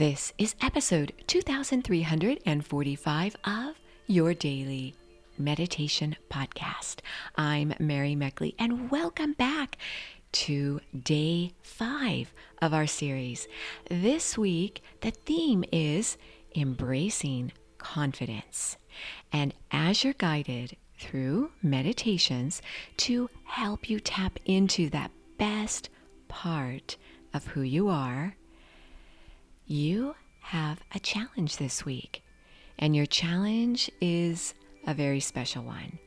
This is episode 2345 of your daily meditation podcast. I'm Mary Meckley, and welcome back to day 5 of our series. This week, the theme is embracing confidence. And as you're guided through meditations to help you tap into that best part of who you are, you have a challenge this week. And your challenge is a very special one.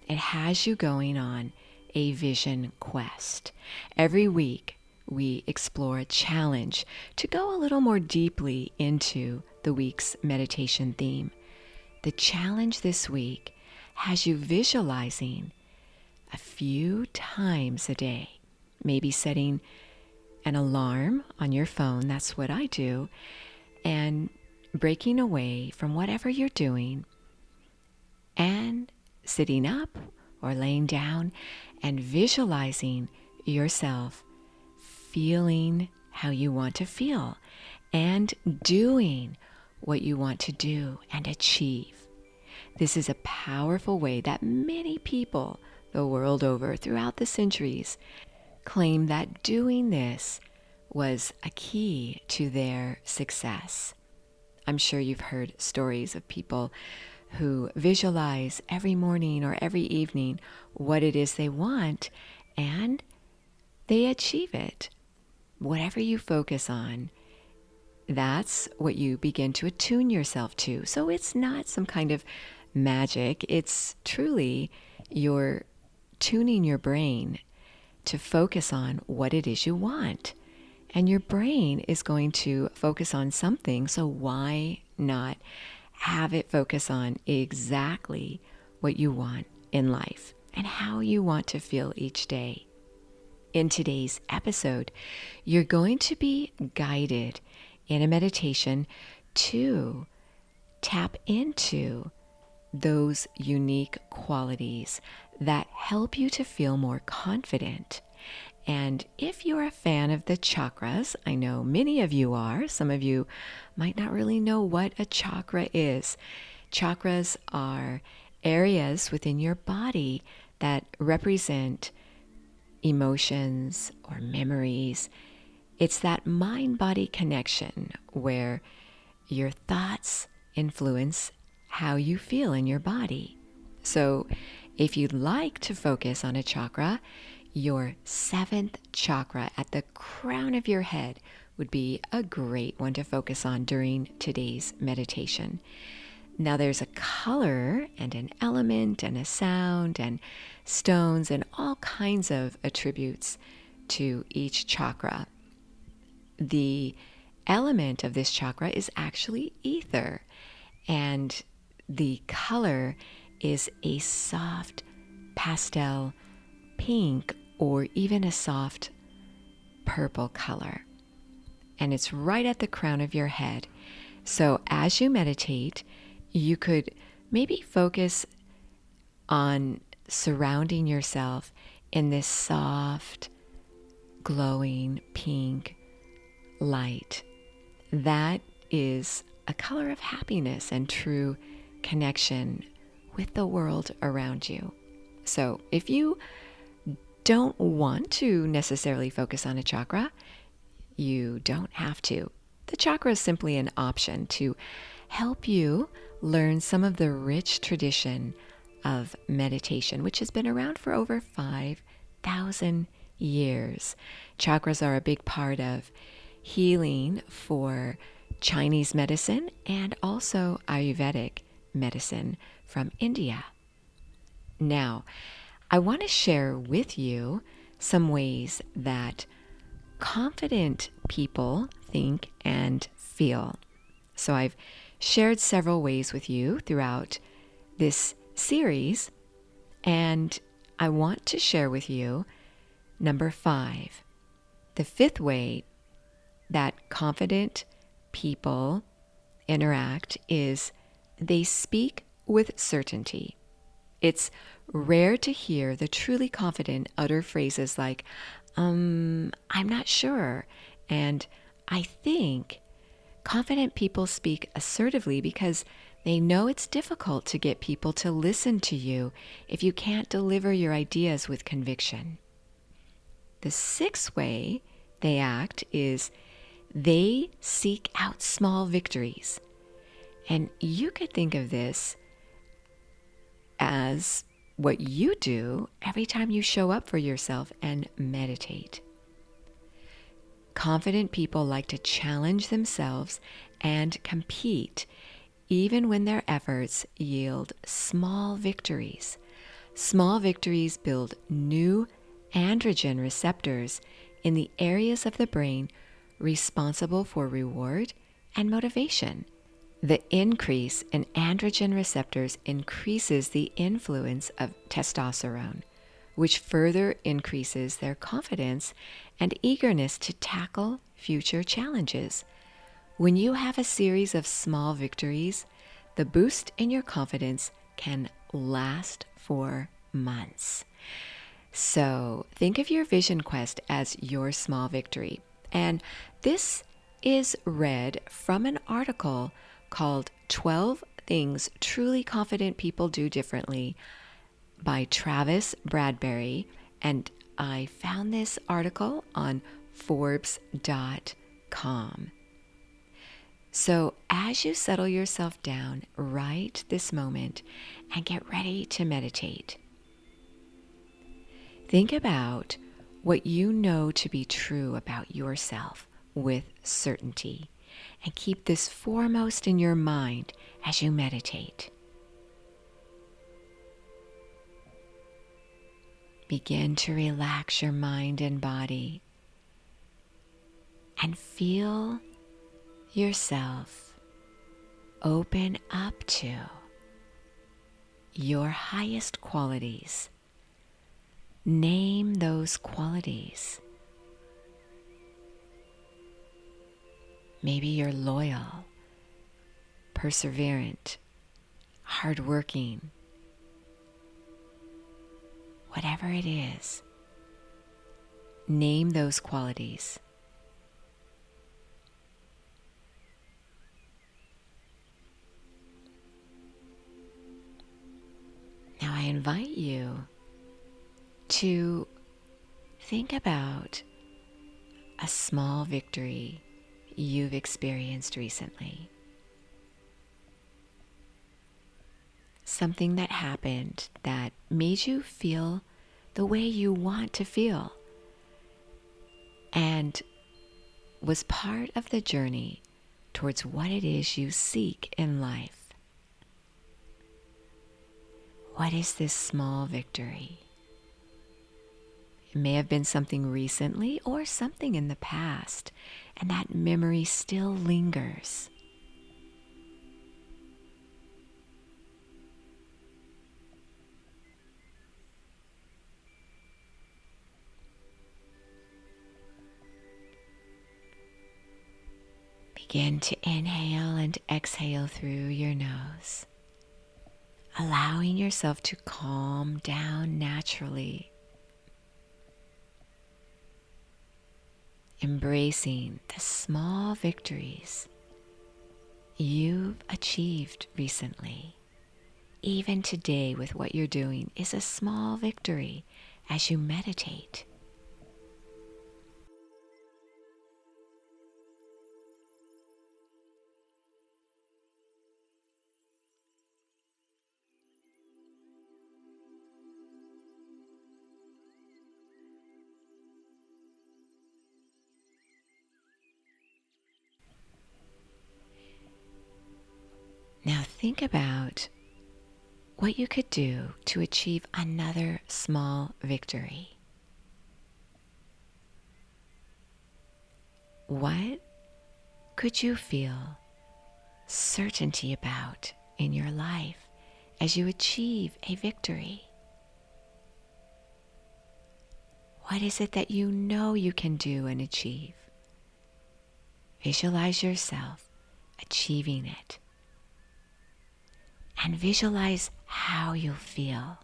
It has you going on a vision quest. Every week, we explore a challenge to go a little more deeply into the week's meditation theme. The challenge this week has you visualizing a few times a day, maybe setting an alarm on your phone, that's what I do, and breaking away from whatever you're doing and sitting up or laying down and visualizing yourself feeling how you want to feel and doing what you want to do and achieve. This is a powerful way that many people the world over throughout the centuries claim that doing this was a key to their success. I'm sure you've heard stories of people who visualize every morning or every evening what it is they want, and they achieve it. Whatever you focus on, that's what you begin to attune yourself to. So it's not some kind of magic. It's truly you're tuning your brain to focus on what it is you want. And your brain is going to focus on something, so why not have it focus on exactly what you want in life and how you want to feel each day. In today's episode, you're going to be guided in a meditation to tap into those unique qualities that help you to feel more confident. And if you're a fan of the chakras, I know many of you are, some of you might not really know what a chakra is. Chakras are areas within your body that represent emotions or memories. It's that mind-body connection where your thoughts influence how you feel in your body. So if you'd like to focus on a chakra, your 7th chakra at the crown of your head would be a great one to focus on during today's meditation. Now there's a color and an element and a sound and stones and all kinds of attributes to each chakra. The element of this chakra is actually ether, and the color is a soft pastel pink or even a soft purple color. And it's right at the crown of your head. So as you meditate, you could maybe focus on surrounding yourself in this soft, glowing pink light. That is a color of happiness and true connection with the world around you. So if you don't want to necessarily focus on a chakra, you don't have to. The chakra is simply an option to help you learn some of the rich tradition of meditation, which has been around for over 5,000 years. Chakras are a big part of healing for Chinese medicine and also Ayurvedic medicine from India. Now, I want to share with you some ways that confident people think and feel. So I've shared several ways with you throughout this series, and I want to share with you number 5. The 5th way that confident people interact is they speak with certainty. It's rare to hear the truly confident utter phrases like, I'm not sure, and I think. Confident people speak assertively because they know it's difficult to get people to listen to you if you can't deliver your ideas with conviction. The sixth way they act is they seek out small victories. And you could think of this as what you do every time you show up for yourself and meditate. Confident people like to challenge themselves and compete, even when their efforts yield small victories. Small victories build new androgen receptors in the areas of the brain responsible for reward and motivation. The increase in androgen receptors increases the influence of testosterone, which further increases their confidence and eagerness to tackle future challenges. When you have a series of small victories, the boost in your confidence can last for months. So think of your vision quest as your small victory. And this is read from an article called 12 Things Truly Confident People Do Differently by Travis Bradberry. And I found this article on Forbes.com. So as you settle yourself down right this moment and get ready to meditate, think about what you know to be true about yourself with certainty, and keep this foremost in your mind as you meditate. Begin to relax your mind and body and feel yourself open up to your highest qualities. Name those qualities. Maybe you're loyal, perseverant, hardworking. Whatever it is, name those qualities. Now I invite you to think about a small victory you've experienced recently. Something that happened that made you feel the way you want to feel and was part of the journey towards what it is you seek in life. What is this small victory? It may have been something recently or something in the past, and that memory still lingers. Begin to inhale and exhale through your nose, allowing yourself to calm down naturally, embracing the small victories you've achieved recently. Even today, with what you're doing, is a small victory as you meditate. Now think about what you could do to achieve another small victory. What could you feel certainty about in your life as you achieve a victory? What is it that you know you can do and achieve? Visualize yourself achieving it. And visualize how you'll feel.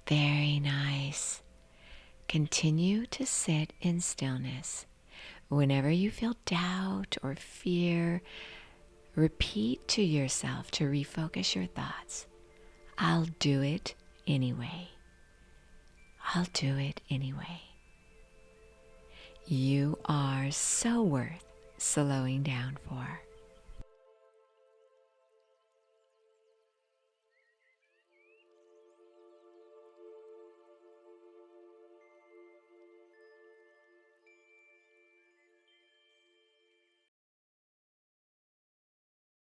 Very nice. Continue to sit in stillness. Whenever you feel doubt or fear, repeat to yourself to refocus your thoughts. I'll do it anyway. I'll do it anyway. You are so worth slowing down for.